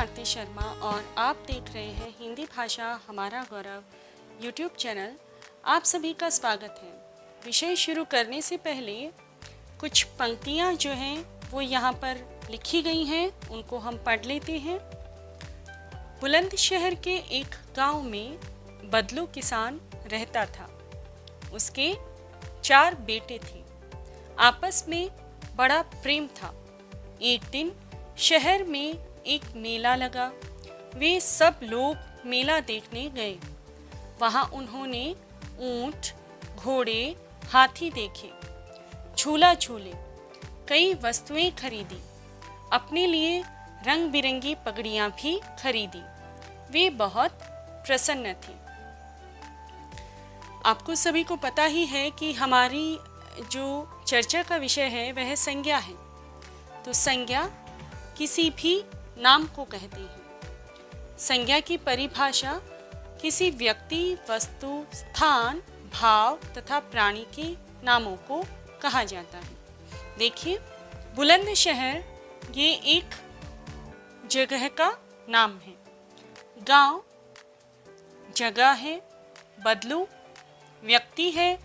आरती शर्मा और आप देख रहे हैं हिंदी भाषा हमारा गौरव यूट्यूब चैनल। आप सभी का स्वागत है। विषय शुरू करने से पहले कुछ पंक्तियाँ जो हैं वो यहाँ पर लिखी गई हैं, उनको हम पढ़ लेते हैं। बुलंदशहर के एक गांव में बदलू किसान रहता था। उसके 4 बेटे थे। आपस में बड़ा प्रेम था। एक दिन शहर में एक मेला लगा। वे सब लोग मेला देखने गए। वहां उन्होंने ऊंट, घोड़े, हाथी देखे, झूला झूले, कई वस्तुएं खरीदी। अपने लिए रंग बिरंगी पगड़ियां भी खरीदी। वे बहुत प्रसन्न थे। आपको सभी को पता ही है कि हमारी जो चर्चा का विषय है वह संज्ञा है। तो संज्ञा किसी भी नाम को कहते हैं। संज्ञा की परिभाषा किसी व्यक्ति, वस्तु, स्थान, भाव तथा प्राणी के नामों को कहा जाता है। देखिए, बुलंदशहर ये एक जगह का नाम है। गांव जगह है, बदलू व्यक्ति है,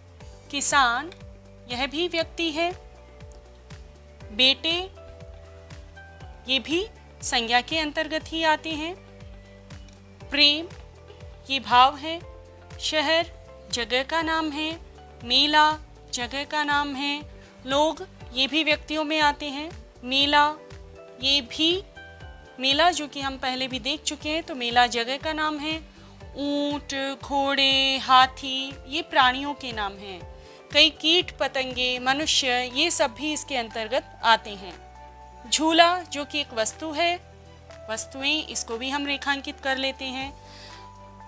किसान यह भी व्यक्ति है, बेटे ये भी संज्ञा के अंतर्गत ही आते हैं, प्रेम ये भाव है, शहर जगह का नाम है, मेला जगह का नाम है, लोग ये भी व्यक्तियों में आते हैं, मेला ये भी, मेला जो कि हम पहले भी देख चुके हैं, तो मेला जगह का नाम है। ऊंट, घोड़े, हाथी ये प्राणियों के नाम हैं। कई कीट पतंगे, मनुष्य ये सब भी इसके अंतर्गत आते हैं। झूला जो कि एक वस्तु है, वस्तुएं इसको भी हम रेखांकित कर लेते हैं।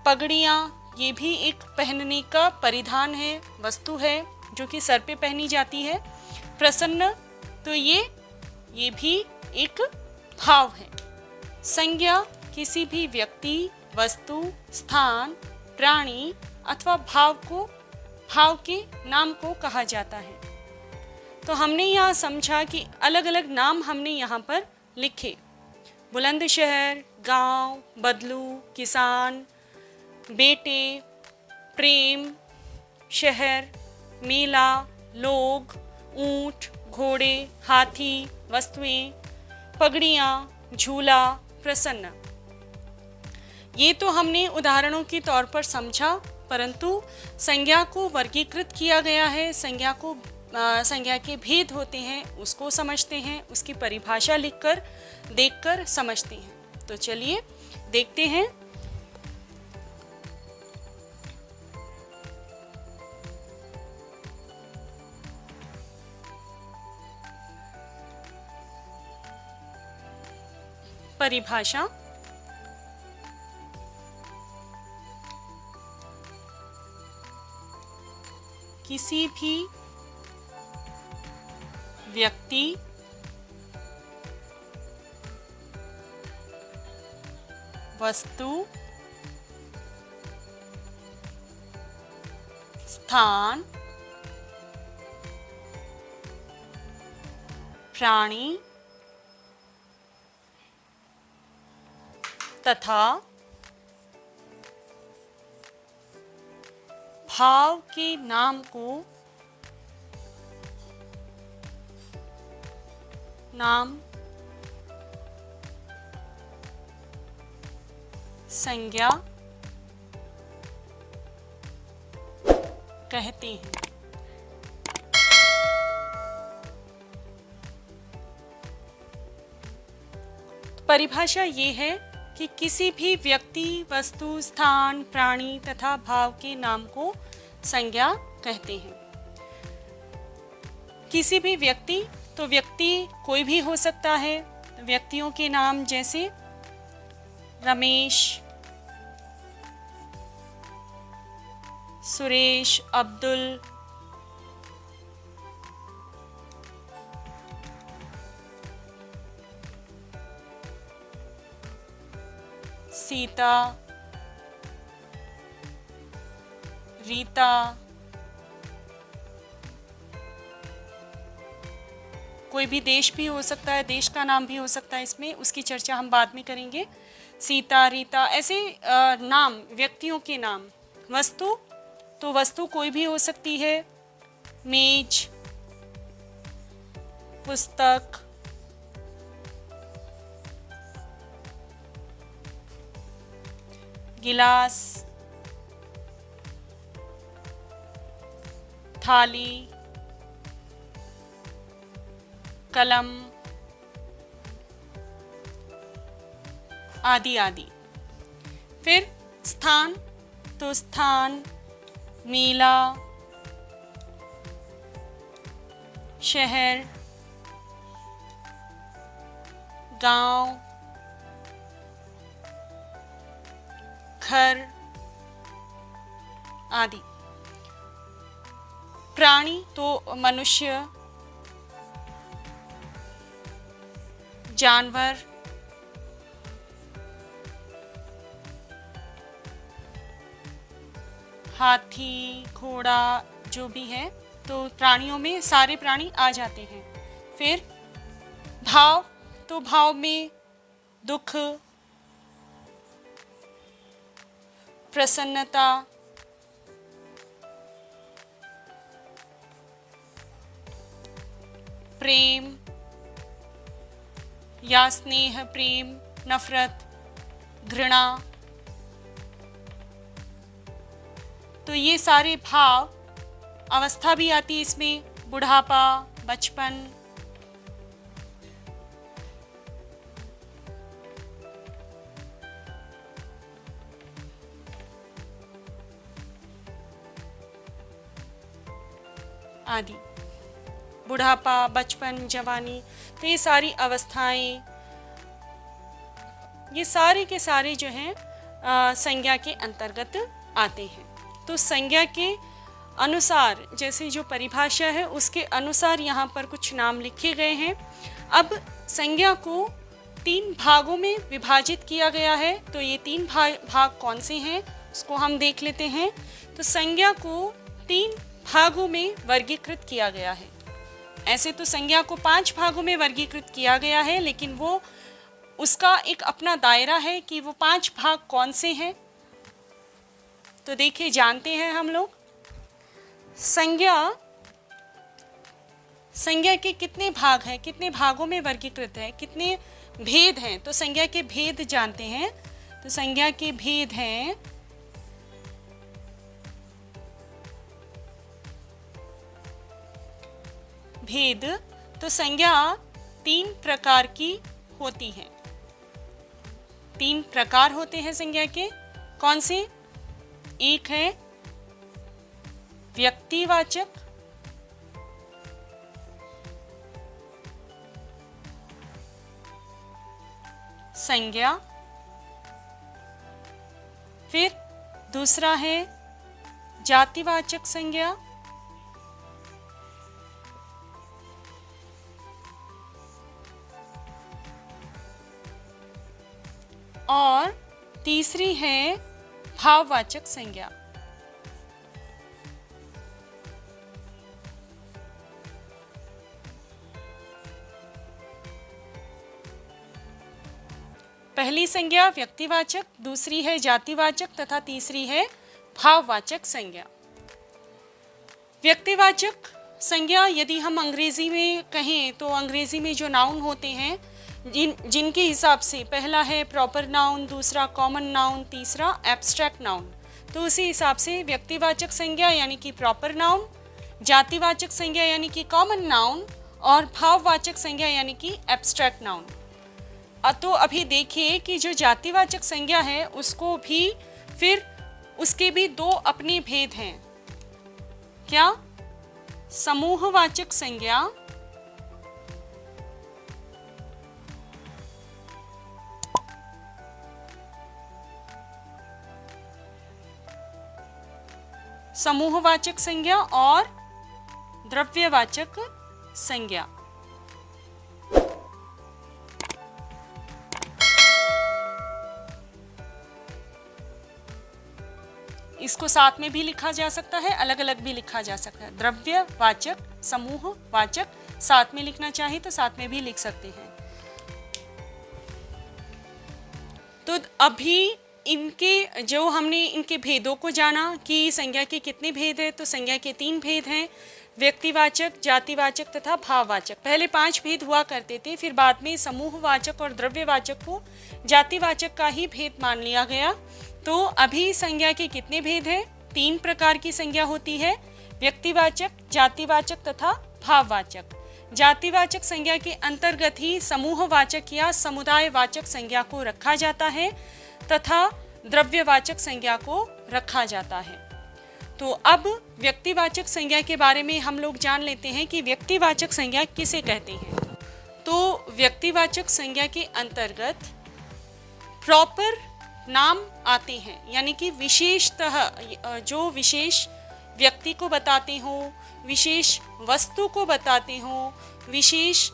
पगड़ियाँ ये भी एक पहनने का परिधान है, वस्तु है जो कि सर पे पहनी जाती है। प्रसन्न तो ये भी एक भाव है। संज्ञा किसी भी व्यक्ति, वस्तु, स्थान, प्राणी अथवा भाव के नाम को कहा जाता है। तो हमने यहाँ समझा कि अलग अलग नाम हमने यहाँ पर लिखे। बुलंदशहर, गांव, बदलू, किसान, बेटे, प्रेम, शहर, मेला, लोग, ऊंट, घोड़े, हाथी, वस्तुएं, पगड़ियाँ, झूला, प्रसन्न। ये तो हमने उदाहरणों के तौर पर समझा, परंतु संज्ञा को वर्गीकृत किया गया है। संज्ञा के भेद होते हैं, उसको समझते हैं, उसकी परिभाषा लिखकर, देखकर समझते हैं। तो चलिए देखते हैं। परिभाषा किसी भी व्यक्ति, वस्तु, स्थान, प्राणी तथा भाव के नाम को संज्ञा कहते हैं। परिभाषा ये है कि किसी भी व्यक्ति, वस्तु, स्थान, प्राणी तथा भाव के नाम को संज्ञा कहते हैं। किसी भी व्यक्ति, तो व्यक्ति कोई भी हो सकता है। व्यक्तियों के नाम जैसे रमेश, सुरेश, अब्दुल, सीता, रीता, कोई भी देश भी हो सकता है, देश का नाम भी हो सकता है। इसमें उसकी चर्चा हम बाद में करेंगे। सीता, रीता, ऐसे नाम, व्यक्तियों के नाम। वस्तु, तो वस्तु कोई भी हो सकती है, मेज, पुस्तक, गिलास, थाली, कलम आदि आदि। फिर स्थान, तो स्थान, मेला, शहर, गांव, घर आदि। प्राणी, तो मनुष्य, जानवर, हाथी, घोड़ा, जो भी है, तो प्राणियों में सारे प्राणी आ जाते हैं। फिर भाव, तो भाव में दुख, प्रसन्नता, प्रेम या स्नेह, प्रेम, नफरत, घृणा, तो ये सारे भाव। अवस्था भी आती है इसमें, बुढ़ापा, बचपन, आदि। बुढ़ापा, बचपन, जवानी, तो ये सारी अवस्थाएं, ये सारे के सारे जो हैं संज्ञा के अंतर्गत आते हैं। तो संज्ञा के अनुसार, जैसे जो परिभाषा है उसके अनुसार यहाँ पर कुछ नाम लिखे गए हैं। अब संज्ञा को 3 भागों में विभाजित किया गया है। तो ये 3 भाग कौन से हैं उसको हम देख लेते हैं। तो संज्ञा को 3 भागों में वर्गीकृत किया गया है। ऐसे तो संज्ञा को 5 भागों में वर्गीकृत किया गया है, लेकिन वो उसका एक अपना दायरा है कि वो 5 भाग कौन से हैं। तो देखिए, जानते हैं हम लोग संज्ञा के कितने भाग हैं, कितने भागों में वर्गीकृत है, कितने भेद हैं। तो संज्ञा के भेद जानते हैं। तो संज्ञा के भेद हैं तो संज्ञा 3 प्रकार की होती है। 3 प्रकार होते हैं संज्ञा के। कौन से? एक है व्यक्तिवाचक, संज्ञा, फिर दूसरा है जातिवाचक संज्ञा, और तीसरी है भाववाचक संज्ञा। पहली संज्ञा व्यक्तिवाचक, दूसरी है जातिवाचक तथा तीसरी है भाववाचक संज्ञा। व्यक्तिवाचक संज्ञा यदि हम अंग्रेजी में कहें तो अंग्रेजी में जो नाउन होते हैं जिनके हिसाब से पहला है प्रॉपर नाउन, दूसरा कॉमन नाउन, तीसरा एब्स्ट्रैक्ट नाउन, तो उसी हिसाब से व्यक्तिवाचक संज्ञा यानी कि प्रॉपर नाउन, जातिवाचक संज्ञा यानी कि कॉमन नाउन और भाववाचक संज्ञा यानी कि एब्स्ट्रैक्ट नाउन। तो अभी देखिए कि जो जातिवाचक संज्ञा है उसको भी फिर उसके भी 2 अपने भेद हैं। क्या? समूहवाचक संज्ञा समूहवाचक संज्ञा और द्रव्यवाचक संज्ञा। इसको साथ में भी लिखा जा सकता है, अलग अलग भी लिखा जा सकता है। द्रव्यवाचक, समूहवाचक, साथ में लिखना चाहिए तो साथ में भी लिख सकते हैं। तो अभी इनके जो हमने इनके भेदों को जाना कि संज्ञा के कितने भेद हैं, तो संज्ञा के 3 भेद हैं, व्यक्तिवाचक, जातिवाचक तथा भाववाचक। पहले 5 भेद हुआ करते थे, फिर बाद में समूहवाचक और द्रव्यवाचक को जातिवाचक का ही भेद मान लिया गया। तो अभी संज्ञा के कितने भेद हैं? 3 प्रकार की संज्ञा होती है, व्यक्तिवाचक, जातिवाचक तथा भाववाचक। जातिवाचक संज्ञा के अंतर्गत ही समूहवाचक या समुदायवाचक संज्ञा को रखा जाता है तथा द्रव्यवाचक संज्ञा को रखा जाता है। तो अब व्यक्तिवाचक संज्ञा के बारे में हम लोग जान लेते हैं कि व्यक्तिवाचक संज्ञा किसे कहते हैं। तो व्यक्तिवाचक संज्ञा के अंतर्गत प्रॉपर नाम आते हैं, यानी कि विशेषतः जो विशेष व्यक्ति को बताते हो, विशेष वस्तु को बताते हो, विशेष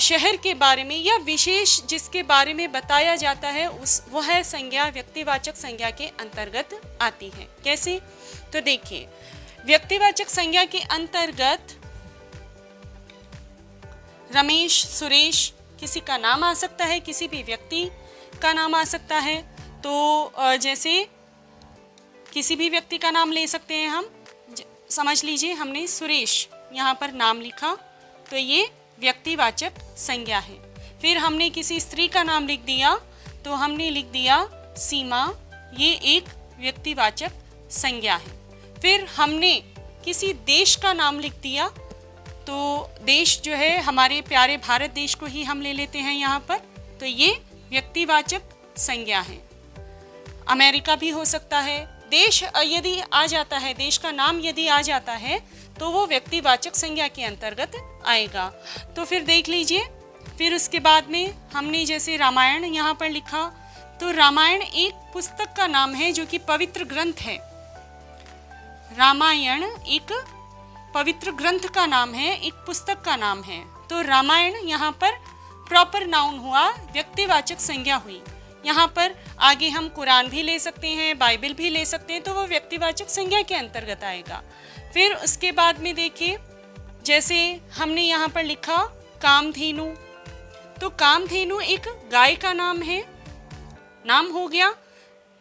शहर के बारे में या विशेष जिसके बारे में बताया जाता है वह संज्ञा व्यक्तिवाचक संज्ञा के अंतर्गत आती है। कैसे? तो देखिए, व्यक्तिवाचक संज्ञा के अंतर्गत रमेश, सुरेश किसी का नाम आ सकता है, किसी भी व्यक्ति का नाम आ सकता है। तो जैसे किसी भी व्यक्ति का नाम ले सकते हैं हम। समझ लीजिए हमने सुरेश यहाँ पर नाम लिखा, तो ये व्यक्तिवाचक संज्ञा है। फिर हमने किसी स्त्री का नाम लिख दिया, तो हमने लिख दिया सीमा, ये एक व्यक्तिवाचक संज्ञा है। फिर हमने किसी देश का नाम लिख दिया, तो देश जो है हमारे प्यारे भारत देश को ही हम ले लेते हैं यहाँ पर, तो ये व्यक्तिवाचक संज्ञा है। अमेरिका भी हो सकता है। देश यदि आ जाता है, देश का नाम यदि आ जाता है तो वो व्यक्तिवाचक संज्ञा के अंतर्गत आएगा। तो फिर देख लीजिए, फिर उसके बाद में हमने जैसे रामायण यहाँ पर लिखा, तो रामायण एक पुस्तक का नाम है जो कि पवित्र ग्रंथ है। रामायण एक पवित्र ग्रंथ का नाम है, एक पुस्तक का नाम है। तो रामायण यहाँ पर प्रॉपर नाउन हुआ, व्यक्तिवाचक संज्ञा हुई। यहाँ पर आगे हम कुरान भी ले सकते हैं, बाइबल भी ले सकते हैं, तो वो व्यक्तिवाचक संज्ञा के अंतर्गत आएगा। फिर उसके बाद में देखिए, जैसे हमने यहाँ पर लिखा कामधेनु, तो कामधेनु एक गाय का नाम है, नाम हो गया,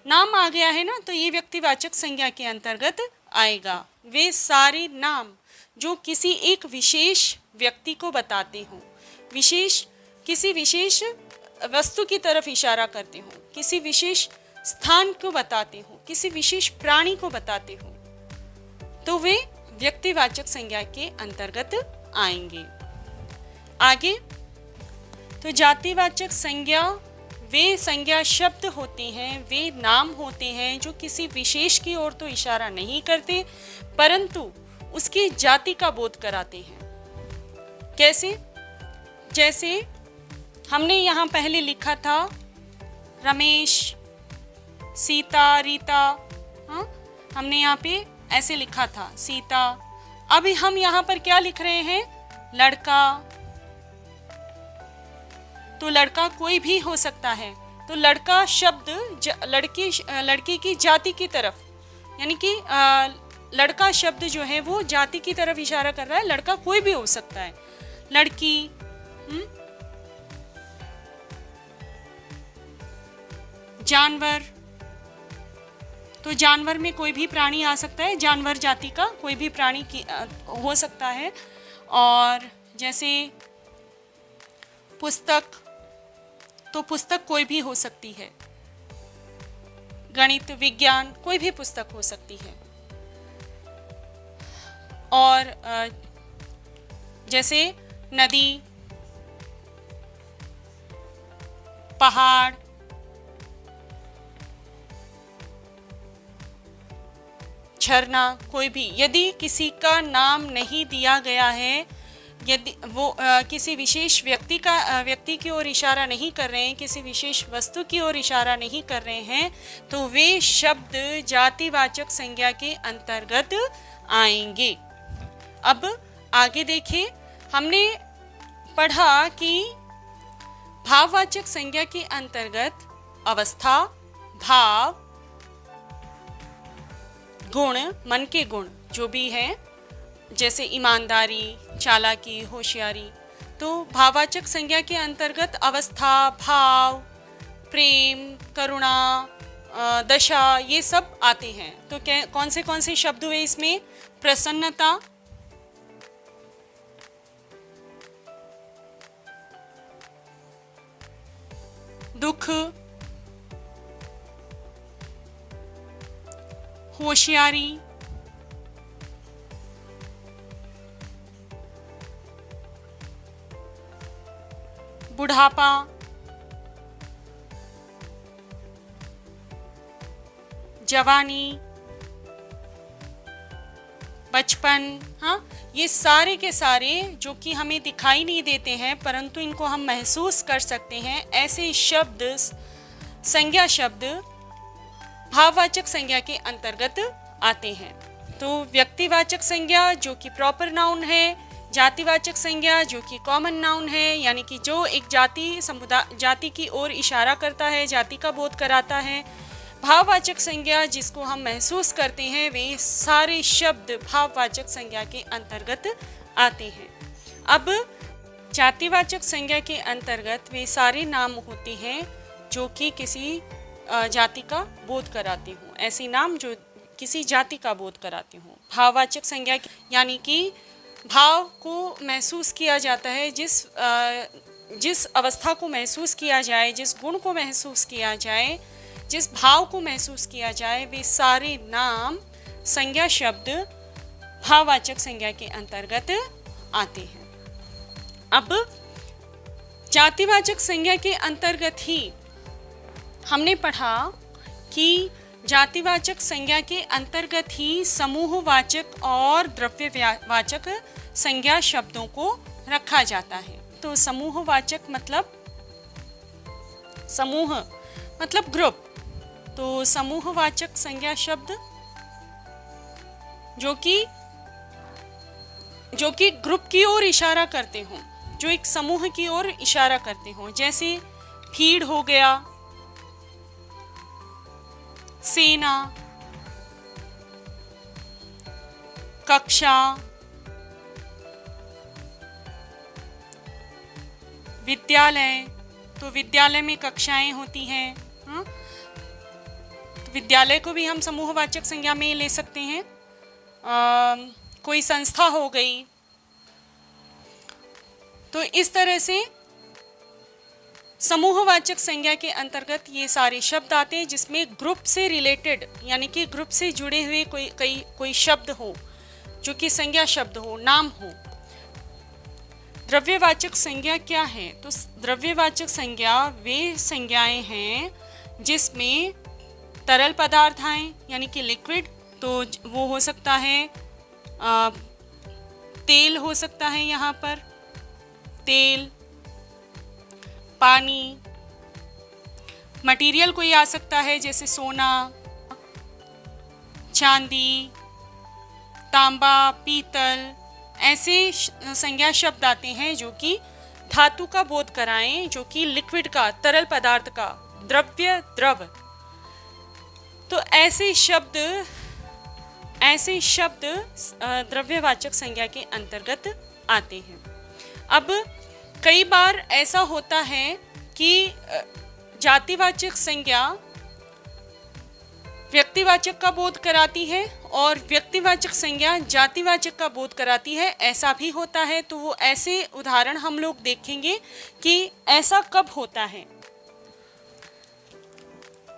नाम आ गया है ना, तो ये व्यक्तिवाचक संज्ञा के अंतर्गत आएगा। वे सारे नाम जो किसी एक विशेष व्यक्ति को बताते हो, किसी विशेष वस्तु की तरफ इशारा करते हो, किसी विशेष स्थान को बताते हो, किसी विशेष प्राणी को बताते हो, तो वे व्यक्तिवाचक संज्ञा के अंतर्गत आएंगे। आगे, तो जातिवाचक संज्ञा वे संज्ञा शब्द होते हैं, वे नाम होते हैं जो किसी विशेष की ओर तो इशारा नहीं करते, परंतु उसकी जाति का बोध कराते हैं। कैसे? जैसे हमने यहाँ पहले लिखा था रमेश, सीता, रीता, हाँ, हमने यहाँ पे ऐसे लिखा था सीता। अभी हम यहाँ पर क्या लिख रहे हैं? लड़का। तो लड़का कोई भी हो सकता है। तो लड़का शब्द लड़के की जाति की तरफ, यानी कि लड़का शब्द जो है वो जाति की तरफ इशारा कर रहा है। लड़का कोई भी हो सकता है, लड़की, जानवर, तो जानवर में कोई भी प्राणी आ सकता है, जानवर जाति का कोई भी प्राणी हो सकता है। और जैसे पुस्तक, तो पुस्तक कोई भी हो सकती है, गणित, विज्ञान, कोई भी पुस्तक हो सकती है। और जैसे नदी, पहाड़, झरना, कोई भी, यदि किसी का नाम नहीं दिया गया है, यदि वो किसी विशेष व्यक्ति की ओर इशारा नहीं कर रहे हैं, किसी विशेष वस्तु की ओर इशारा नहीं कर रहे हैं, तो वे शब्द जातिवाचक संज्ञा के अंतर्गत आएंगे। अब आगे देखिए, हमने पढ़ा कि भाववाचक संज्ञा के अंतर्गत अवस्था, भाव, गुण, मन के गुण जो भी हैं, जैसे ईमानदारी, चालाकी, होशियारी, तो भाववाचक संज्ञा के अंतर्गत अवस्था, भाव, प्रेम, करुणा, दशा, ये सब आते हैं। तो कौन से शब्द हुए इसमें? प्रसन्नता, दुख, होशियारी, बुढ़ापा, जवानी, बचपन। हाँ, ये सारे के सारे जो कि हमें दिखाई नहीं देते हैं परंतु इनको हम महसूस कर सकते हैं, ऐसे शब्द, संज्ञा शब्द भाववाचक संज्ञा के अंतर्गत आते हैं। तो व्यक्तिवाचक संज्ञा जो कि प्रॉपर नाउन है, जातिवाचक संज्ञा जो कि कॉमन नाउन है, यानी कि जो एक जाति की ओर इशारा करता है, जाति का बोध कराता है। भाववाचक संज्ञा जिसको हम महसूस करते हैं, वे सारे शब्द भाववाचक संज्ञा के अंतर्गत आते हैं। अब जातिवाचक संज्ञा के अंतर्गत वे सारे नाम होते हैं जो कि किसी जाति का बोध कराते हों, ऐसे नाम जो किसी जाति का बोध कराते हों। भाववाचक संज्ञा यानी कि भाव को महसूस किया जाता है, जिस अवस्था को महसूस किया जाए, जिस गुण को महसूस किया जाए, जिस भाव को महसूस किया जाए, वे सारे नाम संज्ञा शब्द भाववाचक संज्ञा के अंतर्गत आते हैं। अब जातिवाचक संज्ञा के अंतर्गत ही हमने पढ़ा कि जातिवाचक संज्ञा के अंतर्गत ही समूहवाचक और द्रव्यवाचक संज्ञा शब्दों को रखा जाता है। तो समूहवाचक मतलब समूह मतलब ग्रुप। तो समूहवाचक संज्ञा शब्द जो कि ग्रुप की ओर इशारा करते हों, जो एक समूह की ओर इशारा करते हों, जैसे भीड़ हो गया, सेना, कक्षा, विद्यालय। तो विद्यालय में कक्षाएं होती हैं। तो विद्यालय को भी हम समूहवाचक संज्ञा में ले सकते हैं। कोई संस्था हो गई। तो इस तरह से समूहवाचक संज्ञा के अंतर्गत ये सारे शब्द आते हैं जिसमें ग्रुप से रिलेटेड यानी कि ग्रुप से जुड़े हुए कोई शब्द हो, जो कि संज्ञा शब्द हो, नाम हो। द्रव्यवाचक संज्ञा क्या है? तो द्रव्यवाचक संज्ञा वे संज्ञाएं हैं जिसमें तरल पदार्थ आए, यानी कि लिक्विड। तो वो हो सकता है तेल, हो सकता है यहाँ पर तेल, पानी, मटेरियल कोई आ सकता है जैसे सोना, चांदी, तांबा, पीतल। ऐसे संज्ञा शब्द आते हैं जो कि धातु का बोध कराएं, जो कि लिक्विड का, तरल पदार्थ का, द्रव। तो ऐसे शब्द द्रव्यवाचक संज्ञा के अंतर्गत आते हैं। अब कई बार ऐसा होता है कि जातिवाचक संज्ञा व्यक्तिवाचक का बोध कराती है और व्यक्तिवाचक संज्ञा जातिवाचक का बोध कराती है, ऐसा भी होता है। तो वो ऐसे उदाहरण हम लोग देखेंगे कि ऐसा कब होता है।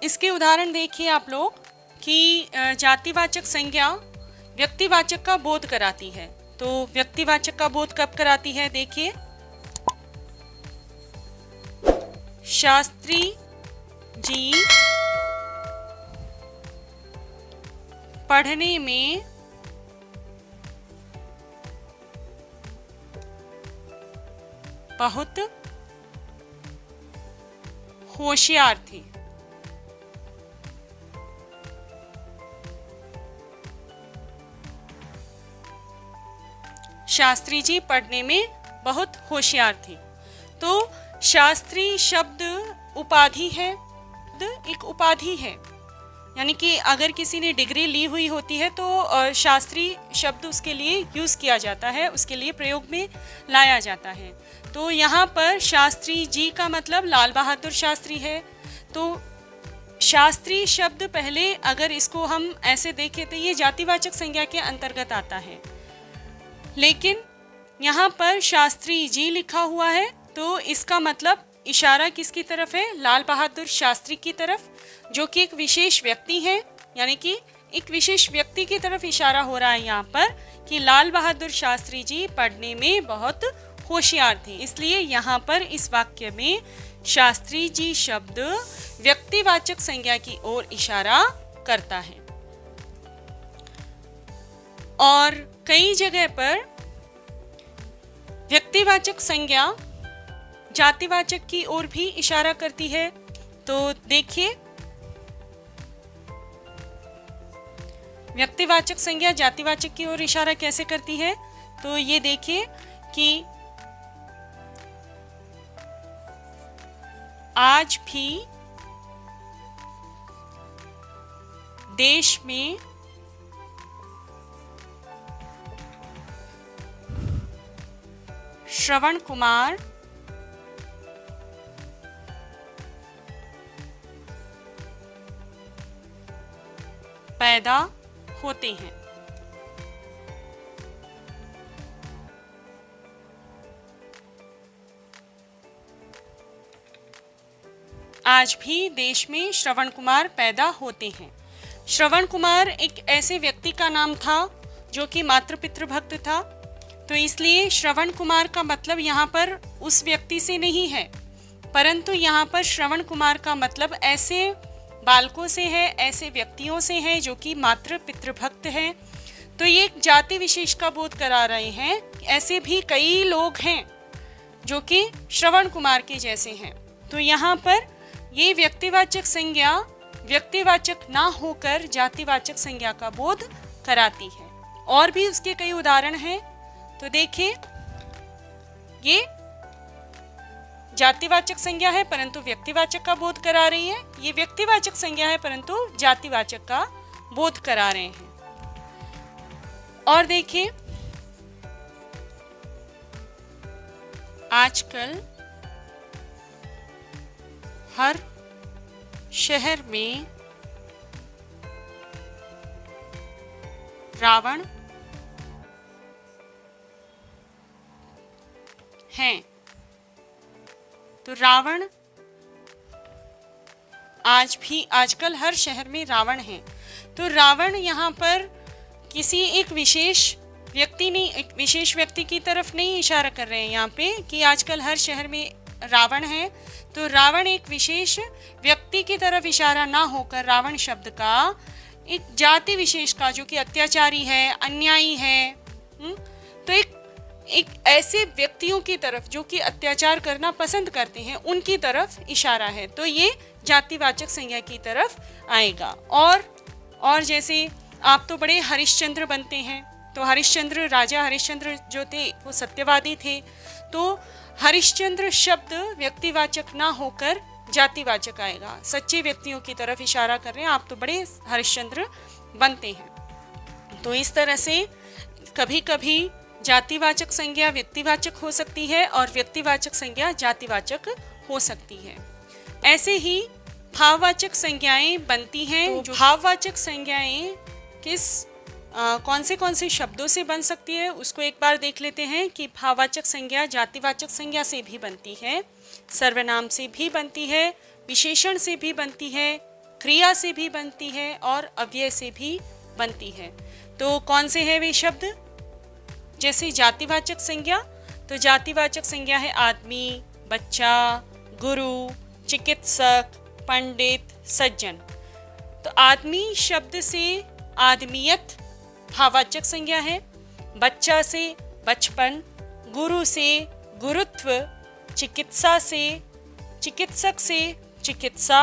इसके उदाहरण देखिए आप लोग कि जातिवाचक संज्ञा व्यक्तिवाचक का बोध कराती है। तो व्यक्तिवाचक का बोध कब कराती है? देखिए, शास्त्री जी पढ़ने में बहुत होशियार थे। शास्त्री जी पढ़ने में बहुत होशियार थे। तो शास्त्री शब्द उपाधि है, एक उपाधि है, यानी कि अगर किसी ने डिग्री ली हुई होती है तो शास्त्री शब्द उसके लिए यूज़ किया जाता है, उसके लिए प्रयोग में लाया जाता है। तो यहाँ पर शास्त्री जी का मतलब लाल बहादुर शास्त्री है। तो शास्त्री शब्द पहले अगर इसको हम ऐसे देखें तो ये जातिवाचक संज्ञा के अंतर्गत आता है, लेकिन यहाँ पर शास्त्री जी लिखा हुआ है तो इसका मतलब इशारा किसकी तरफ है? लाल बहादुर शास्त्री की तरफ, जो कि एक विशेष व्यक्ति है, यानी कि एक विशेष व्यक्ति की तरफ इशारा हो रहा है यहाँ पर कि लाल बहादुर शास्त्री जी पढ़ने में बहुत होशियार थे। इसलिए यहाँ पर इस वाक्य में शास्त्री जी शब्द व्यक्तिवाचक संज्ञा की ओर इशारा करता है। और कई जगह पर व्यक्तिवाचक संज्ञा जातिवाचक की ओर भी इशारा करती है। तो देखिए, व्यक्तिवाचक संज्ञा जातिवाचक की ओर इशारा कैसे करती है। तो ये देखिए कि आज भी देश में श्रवण कुमार पैदा होते हैं। आज भी देश में श्रवण कुमार पैदा होते हैं। श्रवण कुमार एक ऐसे व्यक्ति का नाम था जो कि मातृपितृ भक्त था, तो इसलिए श्रवण कुमार का मतलब यहाँ पर उस व्यक्ति से नहीं है, परंतु यहाँ पर श्रवण कुमार का मतलब ऐसे बालकों से है, ऐसे व्यक्तियों से है जो कि मातृ पितृभक्त हैं। तो ये एक जाति विशेष का बोध करा रहे हैं। ऐसे भी कई लोग हैं जो कि श्रवण कुमार के जैसे हैं। तो यहाँ पर ये व्यक्तिवाचक संज्ञा व्यक्तिवाचक ना होकर जातिवाचक संज्ञा का बोध कराती है। और भी उसके कई उदाहरण हैं। तो देखिए, ये जातिवाचक संज्ञा है परंतु व्यक्तिवाचक का बोध करा रही है। ये व्यक्तिवाचक संज्ञा है परंतु जातिवाचक का बोध करा रहे हैं। और देखिए, आजकल हर शहर में रावण हैं। तो रावण आजकल हर शहर में रावण हैं। तो रावण यहाँ पर किसी एक विशेष व्यक्ति की तरफ नहीं इशारा कर रहे हैं यहाँ पे कि आजकल हर शहर में रावण है। तो रावण एक विशेष व्यक्ति की तरफ इशारा ना होकर रावण शब्द का एक जाति विशेष का, जो कि अत्याचारी है, अन्यायी है, तो एक ऐसे व्यक्तियों की तरफ जो कि अत्याचार करना पसंद करते हैं, उनकी तरफ इशारा है। तो ये जातिवाचक संज्ञा की तरफ आएगा। और जैसे आप तो बड़े हरिश्चंद्र बनते हैं, तो हरिश्चंद्र, राजा हरिश्चंद्र जो थे वो सत्यवादी थे। तो हरिश्चंद्र शब्द व्यक्तिवाचक ना होकर जातिवाचक आएगा। सच्चे व्यक्तियों की तरफ इशारा कर रहे हैं, आप तो बड़े हरिश्चंद्र बनते हैं। तो इस तरह से कभी कभी जातिवाचक संज्ञा व्यक्तिवाचक हो सकती है और व्यक्तिवाचक संज्ञा जातिवाचक हो सकती है। ऐसे ही भाववाचक संज्ञाएं बनती हैं। तो भाववाचक संज्ञाएं कौन से शब्दों से बन सकती है उसको एक बार देख लेते हैं कि भाववाचक संज्ञा जातिवाचक संज्ञा से भी बनती है, सर्वनाम से भी बनती है, विशेषण से भी बनती है, क्रिया से भी बनती है और अव्यय से भी बनती है। तो कौन से है वे शब्द? जैसे जातिवाचक संज्ञा, तो जातिवाचक संज्ञा है आदमी, बच्चा, गुरु, चिकित्सक, पंडित, सज्जन। तो आदमी शब्द से आदमियत भाववाचक संज्ञा है, बच्चा से बचपन, गुरु से गुरुत्व, चिकित्सा से चिकित्सक से चिकित्सा,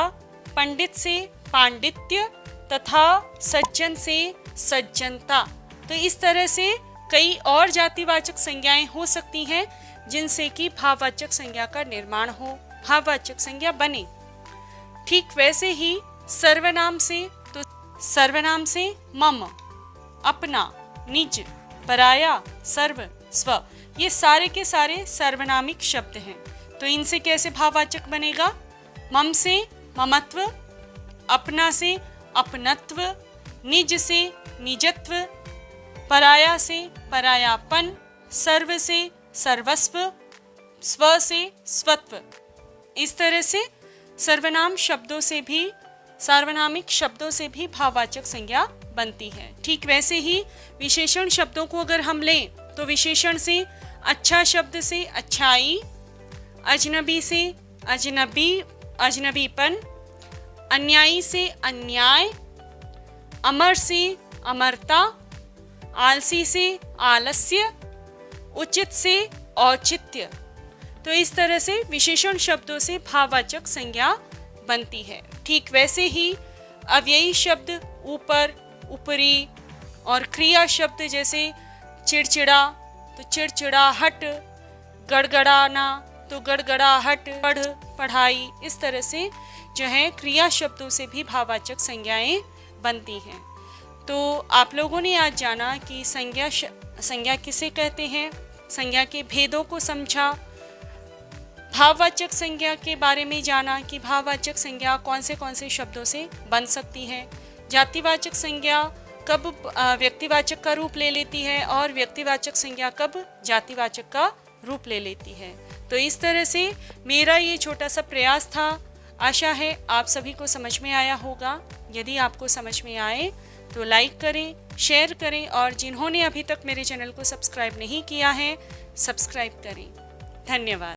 पंडित से पांडित्य तथा सज्जन से सज्जनता। तो इस तरह से कई और जातिवाचक संज्ञाएं हो सकती हैं जिनसे कि भाववाचक संज्ञा का निर्माण हो, भाववाचक संज्ञा बने। ठीक वैसे ही सर्वनाम से, तो सर्वनाम से मम, अपना, निज, पराया, सर्व, स्व, ये सारे के सारे सर्वनामिक शब्द हैं। तो इनसे कैसे भाववाचक बनेगा? मम से ममत्व, अपना से अपनत्व, निज से निजत्व, पराया से परायापन, सर्व से सर्वस्व, स्व से स्वत्व। इस तरह से सार्वनामिक शब्दों से भी भाववाचक संज्ञा बनती है। ठीक वैसे ही विशेषण शब्दों को अगर हम लें तो विशेषण से अच्छा शब्द से अच्छाई, अजनबी से अजनबीपन, अन्यायी से अन्याय, अमर से अमरता, आलसी से आलस्य, उचित से औचित्य। तो इस तरह से विशेषण शब्दों से भाववाचक संज्ञा बनती है। ठीक वैसे ही अव्ययी शब्द ऊपर, ऊपरी, और क्रिया शब्द जैसे चिड़चिड़ा तो चिड़चिड़ाहट, गड़गड़ाना तो गड़गड़ाहट, पढ़, पढ़ाई। इस तरह से जो है क्रिया शब्दों से भी भाववाचक संज्ञाएं बनती हैं। तो आप लोगों ने आज जाना कि संज्ञा किसे कहते हैं, संज्ञा के भेदों को समझा, भाववाचक संज्ञा के बारे में जाना कि भाववाचक संज्ञा कौन से शब्दों से बन सकती है, जातिवाचक संज्ञा कब व्यक्तिवाचक का रूप ले लेती है और व्यक्तिवाचक संज्ञा कब जातिवाचक का रूप ले लेती है। तो इस तरह से मेरा ये छोटा सा प्रयास था। आशा है आप सभी को समझ में आया होगा। यदि आपको समझ में आए तो लाइक करें, शेयर करें, और जिन्होंने अभी तक मेरे चैनल को सब्सक्राइब नहीं किया है सब्सक्राइब करें। धन्यवाद।